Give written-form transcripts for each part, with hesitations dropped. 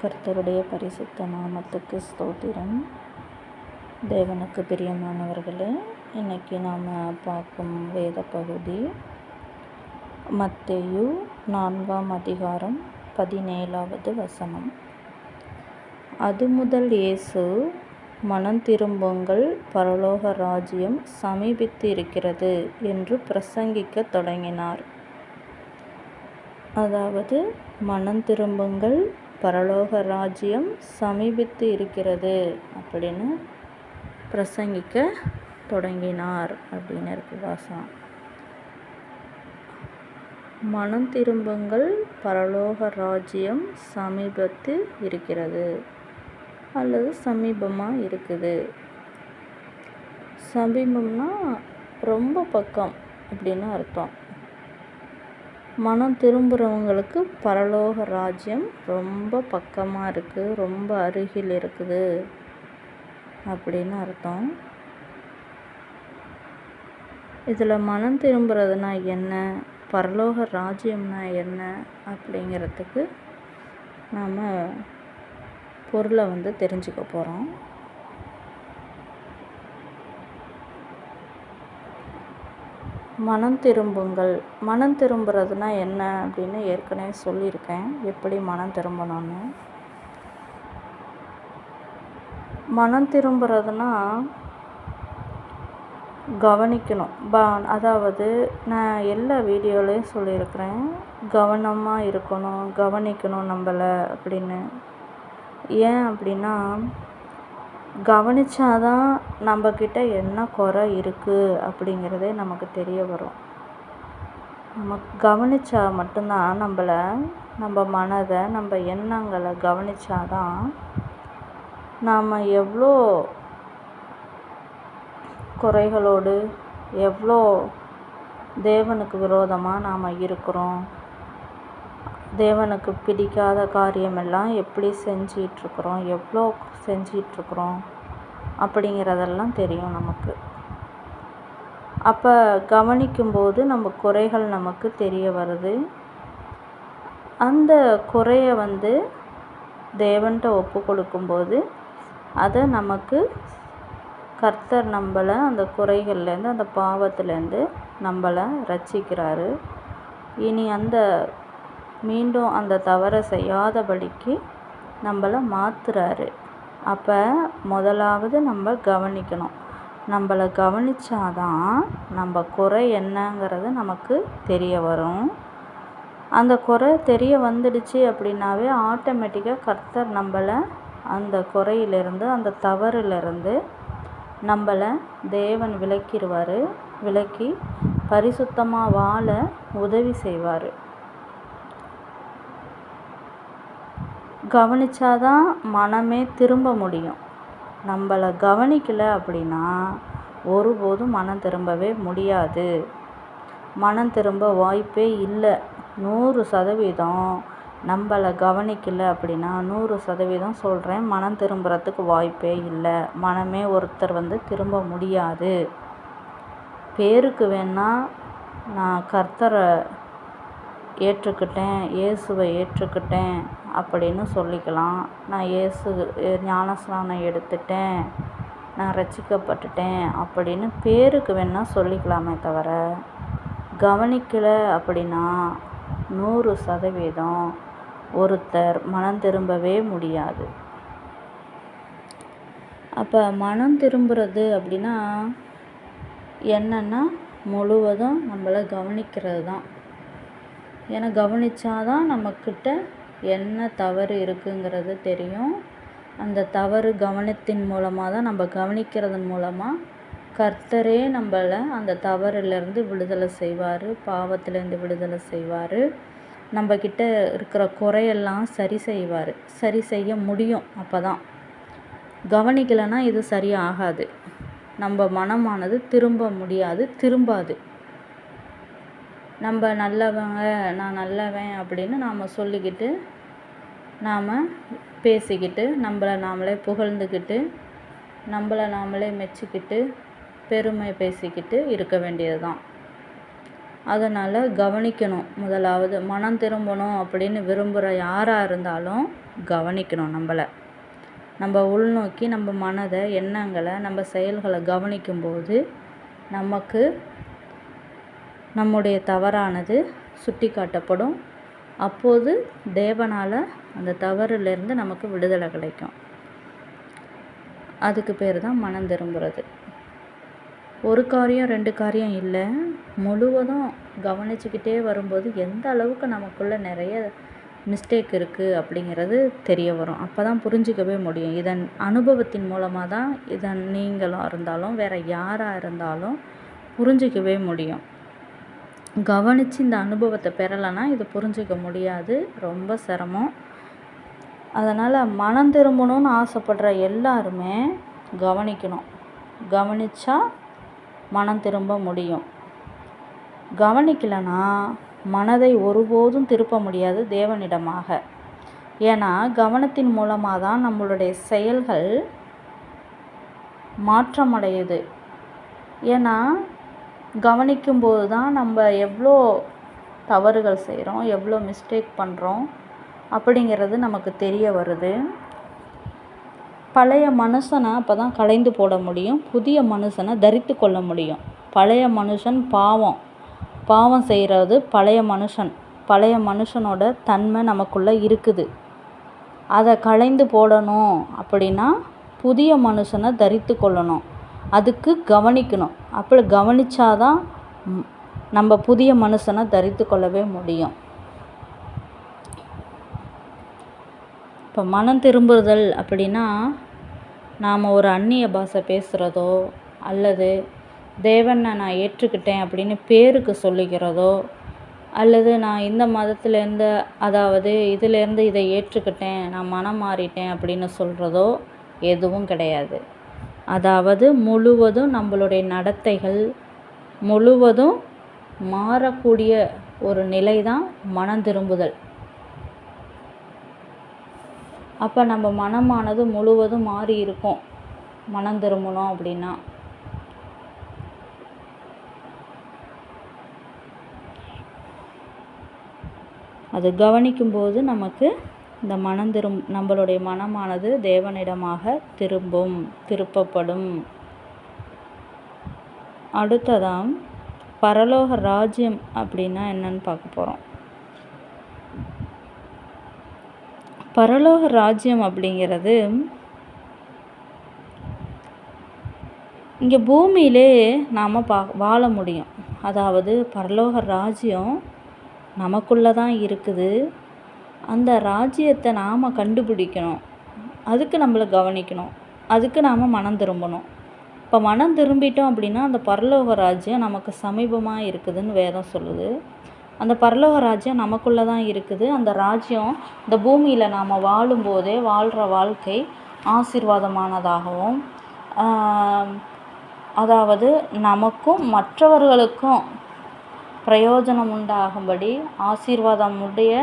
கர்த்தருடைய பரிசுத்த நாமத்துக்கு ஸ்தோத்திரம். தேவனுக்கு பிரியமானவர்களே, இன்னைக்கு நாம் பார்க்கும் வேத பகுதி மத்தேயு 4ஆம் அதிகாரம் 17வது வசனம். அது முதல் இயேசு, மனம் திரும்புங்கள், பரலோக ராஜ்யம் சமீபித்து இருக்கிறது என்று பிரசங்கிக்க தொடங்கினார். அதாவது, மனம் திரும்புங்கள், பரலோக ராஜ்யம் சமீபித்து இருக்கிறது அப்படின்னு பிரசங்கிக்க தொடங்கினார் அப்படின்னு இருக்கு வாசம். மனம் திரும்புங்கள், பரலோக ராஜ்யம் சமீபத்து இருக்கிறது அல்லது சமீபமாக இருக்குது. சமீபம்னா ரொம்ப பக்கம் அப்படின்னு அர்த்தம். மனம் திரும்புகிறவங்களுக்கு பரலோக ராஜ்யம் ரொம்ப பக்கமாக இருக்குது, ரொம்ப அருகில் இருக்குது அப்படின்னு அர்த்தம். இதில் மனம் திரும்புறதுனா என்ன, பரலோக ராஜ்யம்னா என்ன அப்படிங்கிறதுக்கு நாம் பொருளை தெரிஞ்சுக்க போகிறோம். மனம் திரும்புங்கள். மனம் திரும்புறதுனா என்ன அப்படின்னு ஏற்கனவே சொல்லியிருக்கேன், எப்படி மனம் திரும்பணும்னு. மனம் திரும்புறதுனா கவனிக்கணும். அதாவது நான் எல்லா வீடியோலையும் சொல்லியிருக்கிறேன், கவனமாக இருக்கணும், கவனிக்கணும் நம்மளை அப்படின்னு. ஏன் அப்படின்னா, கவனிச்சாதான் நம்மக்கிட்ட என்ன குறை இருக்குது அப்படிங்கிறதே நமக்கு தெரிய வரும். நம்ம கவனித்தா மட்டும்தான் நம்ம மனதை, நம்ம எண்ணங்களை கவனித்தாதான் நாம் எவ்வளோ குறைகளோடு, எவ்வளோ தேவனுக்கு விரோதமாக நாம் இருக்கிறோம், தேவனுக்கு பிடிக்காத காரியமெல்லாம் எப்படி செஞ்சிகிட்ருக்குறோம், எவ்வளோ செஞ்சிகிட்ருக்குறோம் அப்படிங்கிறதெல்லாம் தெரியும் நமக்கு. அப்போ கவனிக்கும்போது நம்ம குறைகள் நமக்கு தெரிய வருது. அந்த குறையை தேவன்கிட்ட ஒப்பு கொடுக்கும்போது அதை நமக்கு கர்த்தர் நம்மளை அந்த குறைகள்லேருந்து, அந்த பாவத்துலேருந்து நம்மளை ரட்சிக்கிறாரு. இனி மீண்டும் அந்த தவறை செய்யாதபடிக்கு நம்மளை மாற்றுறாரு. அப்போ முதலாவது நம்ம கவனிக்கணும். நம்மளை கவனித்தாதான் நம்ம குறை என்னங்கிறது நமக்கு தெரிய வரும். அந்த குறை தெரிய வந்துடுச்சு அப்படின்னாவே ஆட்டோமேட்டிக்காக கர்த்தர் நம்மளை அந்த குறையிலிருந்து, அந்த தவறிலிருந்து நம்மளை தேவன் விலக்கி பரிசுத்தமாக வாழ உதவி செய்வார். கவனிச்சாதான் மனமே திரும்ப முடியும். நம்மளை கவனிக்கலை அப்படின்னா ஒருபோதும் மனம் திரும்பவே முடியாது. மனம் திரும்ப வாய்ப்பே இல்லை. 100% நம்மளை கவனிக்கலை அப்படின்னா 100% சொல்கிறேன், மனம் திரும்புறதுக்கு வாய்ப்பே இல்லை. மனமே ஒருத்தர் திரும்ப முடியாது. பேருக்கு வேணால் நான் கர்த்தரை ஏற்றுக்கிட்டேன், இயேசுவை ஏற்றுக்கிட்டேன் அப்படின்னு சொல்லிக்கலாம். நான் ஞானஸ்நானம் எடுத்துட்டேன், நான் ரட்சிக்கப்பட்டுட்டேன் அப்படின்னு பேருக்கு வேணால் சொல்லிக்கலாமே தவிர, கவனிக்கலை அப்படின்னா 100% ஒருத்தர் மனம் திரும்பவே முடியாது. அப்போ மனம் திரும்புறது அப்படின்னா என்னன்னா, முழுவதும் நம்மளை கவனிக்கிறது தான். ஏன்னா கவனித்தாதான் நம்மக்கிட்ட என்ன தவறு இருக்குங்கிறது தெரியும். அந்த தவறு கவனத்தின் மூலமாக தான், நம்ம கவனிக்கிறதன் மூலமாக கர்த்தரே நம்மளை அந்த தவறிலிருந்து விடுதலை செய்வார், பாவத்திலேருந்து விடுதலை செய்வார். நம்மக்கிட்ட இருக்கிற குறையெல்லாம் சரி செய்ய முடியும். அப்போ தான். கவனிக்கலைன்னா இது சரியாகாது. நம்ம மனமானது திரும்பாது. நம்ம நல்லவங்க, நான் நல்லவன் அப்படின்னு நாம் சொல்லிக்கிட்டு, நாம் பேசிக்கிட்டு, நம்மளை நாமளே புகழ்ந்துக்கிட்டு, நம்மளை நாமளே மெச்சிக்கிட்டு, பெருமை பேசிக்கிட்டு இருக்க வேண்டியது தான். அதனால் கவனிக்கணும். முதலாவது மனம் திரும்பணும் அப்படின்னு விரும்புகிற யாராக இருந்தாலும் கவனிக்கணும். நம்ம உள்நோக்கி நம்ம மனதை, எண்ணங்களை, நம்ம செயல்களை கவனிக்கும்போது நமக்கு நம்முடைய தவறானது சுட்டி காட்டப்படும். அப்போது தேவனால் அந்த தவறிலிருந்து நமக்கு விடுதலை கிடைக்கும். அதுக்கு பேர் தான் மனம் திரும்புறது. ஒரு காரியம் 2 காரியம் இல்லை, முழுவதும் கவனிச்சுக்கிட்டே வரும்போது எந்த அளவுக்கு நமக்குள்ளே நிறைய மிஸ்டேக் இருக்குது அப்படிங்கிறது தெரிய வரும். அப்போ தான் புரிஞ்சிக்கவே முடியும். இதன் அனுபவத்தின் மூலமாக தான் இதை நீங்களும் இருந்தாலும் வேறு யாராக இருந்தாலும் புரிஞ்சிக்கவே முடியும். கவனித்து இந்த அனுபவத்தை பெறலைன்னா இது புரிஞ்சிக்க முடியாது, ரொம்ப சிரமம். அதனால் மனம் திரும்பணும்னு ஆசைப்படுற எல்லாருமே கவனிக்கணும். கவனித்தா மனம் திரும்ப முடியும். கவனிக்கலைன்னா மனதை ஒருபோதும் திருப்ப முடியாது தேவனிடமாக. ஏன்னா கவனத்தின் மூலமாக தான் நம்மளுடைய செயல்கள் மாற்றமடையுது. ஏன்னா கவனிக்கும்போது தான் நம்ம எவ்வளோ தவறுகள் செய்கிறோம், எவ்வளோ மிஸ்டேக் பண்ணுறோம் அப்படிங்கிறது நமக்கு தெரிய வருது. பழைய மனுஷனை அப்போ தான் களைந்து போட முடியும், புதிய மனுஷனை தரித்து கொள்ள முடியும். பழைய மனுஷன் பாவம் செய்கிறது பழைய மனுஷனோட தன்மை நமக்குள்ளே இருக்குது. அதை களைந்து போடணும் அப்படின்னா புதிய மனுஷனை தரித்து கொள்ளணும். அதுக்கு கவனிக்கணும். அப்படி கவனித்தாதான் நம்ம புதிய மனுஷனை தரித்து கொள்ளவே முடியும். இப்போ மனம் திரும்புதல் அப்படின்னா நாம் ஒரு அந்நிய பாஷை பேசுகிறதோ அல்லது தேவனை நான் ஏற்றுக்கிட்டேன் அப்படின்னு பேருக்கு சொல்லிக்கிறதோ அல்லது நான் இந்த மதத்துலேருந்து அதாவது இதிலேருந்து இதை ஏற்றுக்கிட்டேன், நான் மனம் மாறிட்டேன் அப்படின்னு சொல்கிறதோ எதுவும் கிடையாது. அதாவது முழுவதும் நம்மளுடைய நடத்தைகள் முழுவதும் மாறக்கூடிய ஒரு நிலை தான் மனம் திரும்புதல். அப்போ நம்ம மனமானது முழுவதும் மாறி இருக்கும் மனம் திரும்பணும் அப்படின்னா. அது கவனிக்கும்போது நமக்கு இந்த நம்மளுடைய மனமானது தேவனிடமாக திருப்பப்படும். அடுத்ததான் பரலோக ராஜ்யம் அப்படின்னா என்னன்னு பார்க்க போகிறோம். பரலோக ராஜ்யம் அப்படிங்கிறது இங்கே பூமியிலே நாம் வாழ முடியும். அதாவது பரலோக ராஜ்யம் நமக்குள்ளே தான் இருக்குது. அந்த ராஜ்யத்தை நாம் கண்டுபிடிக்கணும். அதுக்கு நம்மளை கவனிக்கணும். அதுக்கு நாம் மனம் திரும்பணும். இப்போ மனம் திரும்பிட்டோம் அப்படின்னா அந்த பரலோக ராஜ்யம் நமக்கு சமீபமாக இருக்குதுன்னு வேதம் சொல்லுது. அந்த பரலோக ராஜ்யம் நமக்குள்ளே தான் இருக்குது. அந்த ராஜ்யம் இந்த பூமியில் நாம் வாழும்போதே வாழ்கிற வாழ்க்கை ஆசீர்வாதமானதாகவும் அதாவது நமக்கும் மற்றவர்களுக்கும் பிரயோஜனம் உண்டாகும்படி ஆசீர்வாதமுடைய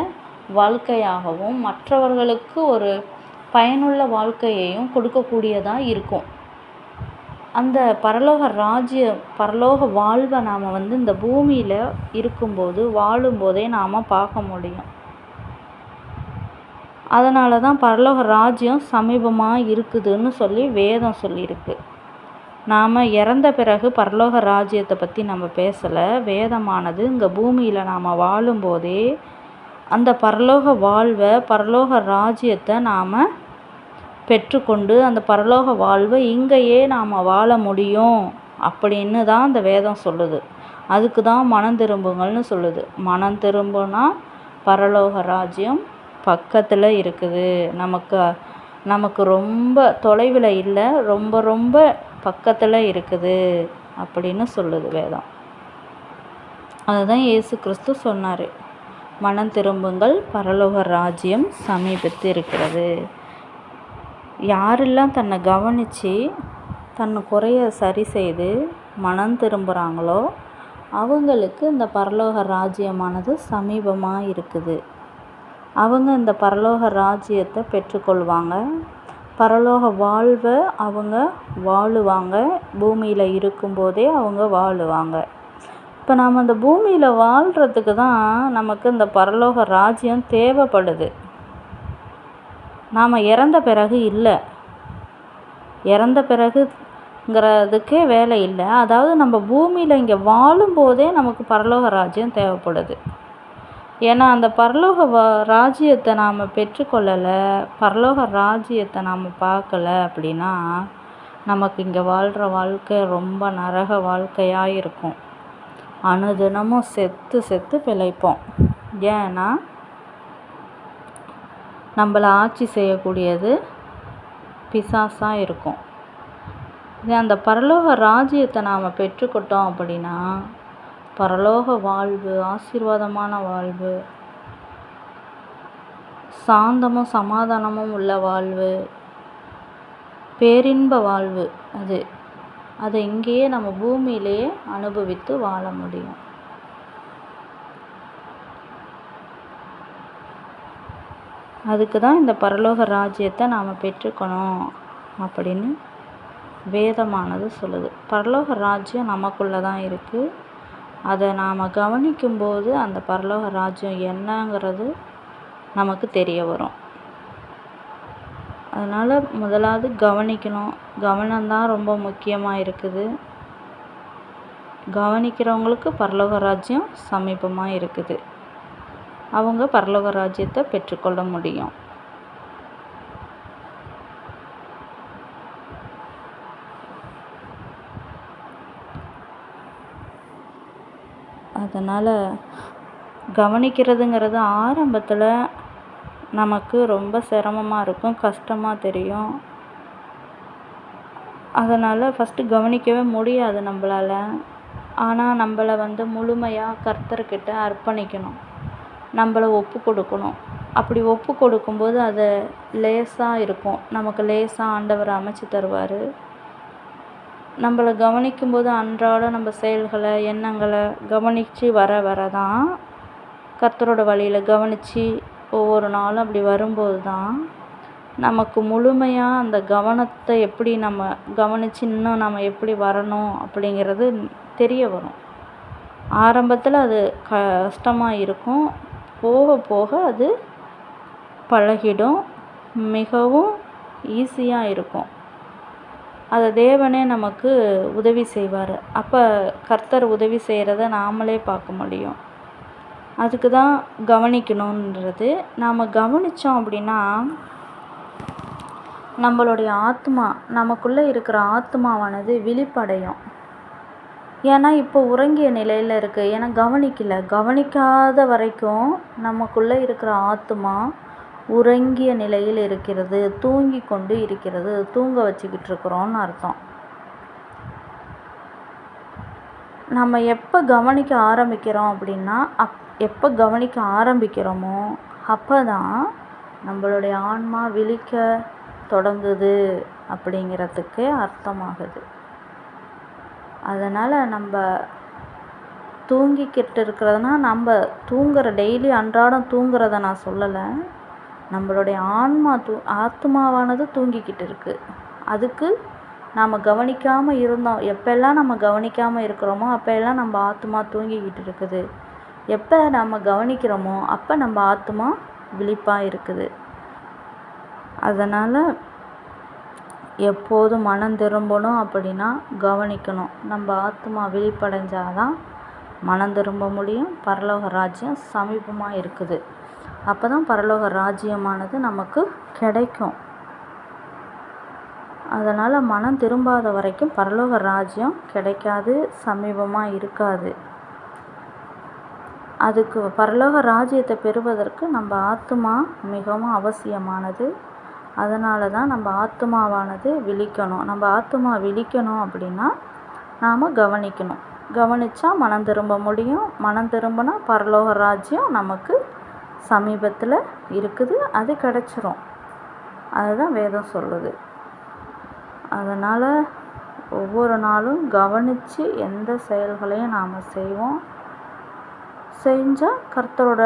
வாழ்க்கையாகவும் மற்றவர்களுக்கு ஒரு பயனுள்ள வாழ்க்கையையும் கொடுக்கக்கூடியதாக இருக்கும். அந்த பரலோக வாழ்வை நாம் இந்த பூமியில் இருக்கும்போது வாழும்போதே நாம் பார்க்க முடியும். அதனால தான் பரலோக ராஜ்யம் சமீபமாக இருக்குதுன்னு சொல்லி வேதம் சொல்லியிருக்கு. நாம் இறந்த பிறகு பரலோக ராஜ்யத்தை பற்றி நம்ம பேசலை. வேதமானது இங்கே பூமியில் நாம் வாழும்போதே அந்த பரலோக வாழ்வை பரலோக ராஜ்யத்தை நாம் பெற்றுக்கொண்டு அந்த பரலோக வாழ்வை இங்கேயே நாம் வாழ முடியும் அப்படின்னு தான் அந்த வேதம் சொல்லுது. அதுக்கு தான் மனம் திரும்புங்கள்னு சொல்லுது. மனம் திரும்புனா பரலோக ராஜ்யம் பக்கத்தில் இருக்குது. நமக்கு ரொம்ப தொலைவில் இல்லை, ரொம்ப ரொம்ப பக்கத்தில் இருக்குது அப்படின்னு சொல்லுது வேதம். அதுதான் இயேசு கிறிஸ்து சொன்னார், மனம் திரும்புங்கள், பரலோக ராஜ்யம் சமீபத்து இருக்கிறது. யாரெல்லாம் தன்னை கவனித்து தன்னை குறைய சரி செய்து மனம் திரும்புகிறாங்களோ அவங்களுக்கு இந்த பரலோக ராஜ்யமானது சமீபமாக இருக்குது. அவங்க இந்த பரலோக ராஜ்யத்தை பெற்றுக்கொள்வாங்க. பரலோக வாழ்வை அவங்க வாழுவாங்க. பூமியில் இருக்கும்போதே அவங்க வாழுவாங்க. இப்போ நாம் அந்த பூமியில் வாழ்கிறதுக்கு தான் நமக்கு இந்த பரலோக ராஜ்யம் தேவைப்படுது. நாம் இறந்த பிறகு இல்லை, இறந்த பிறகுங்கிறதுக்கே வேலை இல்லை. அதாவது நம்ம பூமியில் இங்கே வாழும்போதே நமக்கு பரலோக ராஜ்யம் தேவைப்படுது. ஏன்னா அந்த பரலோக ராஜ்யத்தை நாம் பெற்றுக்கொள்ளலை, பரலோக ராஜ்யத்தை நாம் பார்க்கலை அப்படின்னா நமக்கு இங்கே வாழ்கிற வாழ்க்கை ரொம்ப நரக வாழ்க்கையாக இருக்கும். அனுதினமும் செத்து செத்து பிழைப்போம். ஏன்னா நம்மளை ஆட்சி செய்யக்கூடியது பிசாசாக இருக்கும். அந்த பரலோக ராஜ்யத்தை நாம் பெற்றுக்கொண்டோம் அப்படின்னா பரலோக வாழ்வு, ஆசீர்வாதமான வாழ்வு, சாந்தமும் சமாதானமும் உள்ள வாழ்வு, பேரின்ப வாழ்வு, அதை இங்கேயே நம்ம பூமியிலேயே அனுபவித்து வாழ முடியும். அதுக்கு தான் இந்த பரலோக ராஜ்யத்தை நாம் பெற்றுக்கணும் அப்படின்னு வேதமானது சொல்லுது. பரலோக ராஜ்யம் நமக்குள்ளே தான் இருக்குது. அதை நாம் கவனிக்கும்போது அந்த பரலோக ராஜ்யம் என்னங்கிறது நமக்கு தெரிய வரும். அதனால் முதலாவது கவனிக்கணும். கவனம்தான் ரொம்ப முக்கியமாக இருக்குது. கவனிக்கிறவங்களுக்கு பரலோக ராஜ்யம் சமீபமாக இருக்குது. அவங்க பரலோக ராஜ்யத்தை பெற்றுக்கொள்ள முடியும். அதனால் கவனிக்கிறதுங்கிறது ஆரம்பத்தில் நமக்கு ரொம்ப சிரமமாக இருக்கும், கஷ்டமாக தெரியும். அதனால் ஃபஸ்ட்டு கவனிக்கவே முடியாது நம்மளால். ஆனால் நம்மளை முழுமையாக கர்த்தர்கிட்ட அர்ப்பணிக்கணும், நம்மளை ஒப்பு கொடுக்கணும். அப்படி ஒப்பு கொடுக்கும்போது அது லேசாக இருக்கும், நமக்கு லேசாக ஆண்டவர் அமைச்சு தருவார். நம்மளை கவனிக்கும்போது அன்றாட நம்ம செயல்களை, எண்ணங்களை கவனித்து வர தான் கர்த்தரோட வழியில் கவனித்து ஒவ்வொரு நாளும் அப்படி வரும்போது தான் நமக்கு முழுமையாக அந்த கவனத்தை எப்படி நம்ம கவனித்து இன்னும் நம்ம எப்படி வரணும் அப்படிங்கிறது தெரிய வரும். ஆரம்பத்தில் அது கஷ்டமாக இருக்கும், போக போக அது பழகிடும், மிகவும் ஈஸியாக இருக்கும். அதை தேவனே நமக்கு உதவி செய்வார். அப்போ கர்த்தர் உதவி செய்கிறத நாமளே பார்க்க முடியும். அதுக்கு தான் கவனிக்கணுன்றது. நாம் கவனித்தோம் அப்படின்னா நம்மளுடைய ஆத்மா, நமக்குள்ளே இருக்கிற ஆத்மாவானது விழிப்படையும். ஏன்னா இப்போ உறங்கிய நிலையில் இருக்குது. ஏன்னா கவனிக்காத வரைக்கும் நமக்குள்ளே இருக்கிற ஆத்மா உறங்கிய நிலையில் இருக்கிறது, தூங்கி கொண்டு இருக்கிறது, தூங்க வச்சுக்கிட்டு இருக்கிறோன்னு அர்த்தம். நம்ம எப்போ கவனிக்க ஆரம்பிக்கிறோம் அப்படின்னா எப்போ கவனிக்க ஆரம்பிக்கிறோமோ அப்போ தான் நம்மளுடைய ஆன்மா விழிக்க தொடங்குது அப்படிங்கிறதுக்கு அர்த்தமாகுது. அதனால் நம்ம தூங்கிக்கிட்டு இருக்கிறதுனா நம்ம டெய்லி அன்றாடம் தூங்குறத நான் சொல்லலை. நம்மளுடைய ஆத்மாவானது தூங்கிக்கிட்டு இருக்குது. அதுக்கு நாம் கவனிக்காமல் இருந்தோம். எப்போல்லாம் நம்ம கவனிக்காமல் இருக்கிறோமோ அப்போல்லாம் நம்ம ஆத்மா தூங்கிக்கிட்டு இருக்குது. எப்போ நம்ம கவனிக்கிறோமோ அப்போ நம்ம ஆத்மா விழிப்பாக இருக்குது. அதனால் எப்போதும் மனம் திரும்பணும் அப்படின்னா கவனிக்கணும். நம்ம ஆத்மா விழிப்படைஞ்சாதான் மனம் திரும்ப முடியும். பரலோக ராஜ்யம் சமீபமாக இருக்குது. அப்போ தான் பரலோக ராஜ்யமானது நமக்கு கிடைக்கும். அதனால் மனம் திரும்பாத வரைக்கும் பரலோக ராஜ்யம் கிடைக்காது, சமீபமாக இருக்காது. அதுக்கு பரலோக ராஜ்யத்தை பெறுவதற்கு நம்ம ஆத்மா மிகவும் அவசியமானது. அதனால தான் நம்ம ஆத்மாவானது விழிக்கணும். நம்ம ஆத்மா விழிக்கணும் அப்படின்னா நாம் கவனிக்கணும். கவனித்தா மனம் திரும்ப முடியும். மனம் திரும்பினா பரலோக ராஜ்யம் நமக்கு சமீபத்தில் இருக்குது, அது கிடச்சிரும். அதுதான் வேதம் சொல்லுது. அதனால் ஒவ்வொரு நாளும் கவனித்து எந்த செயல்களையும் நாம் செஞ்சால் கர்த்தரோட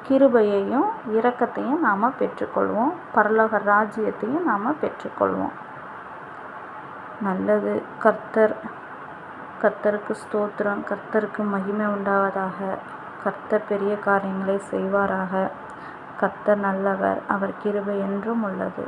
கிருபையையும் இரக்கத்தையும் நாம் பெற்றுக்கொள்வோம், பரலோக ராஜ்யத்தையும் நாம் பெற்றுக்கொள்வோம். நல்லது. கர்த்தர் கர்த்தருக்கு ஸ்தோத்திரம். கர்த்தருக்கு மகிமை உண்டாவதாக. கர்த்தர் பெரிய காரியங்களை செய்வாராக. கர்த்தர் நல்லவர். அவர் கிருபை என்றும் உள்ளது.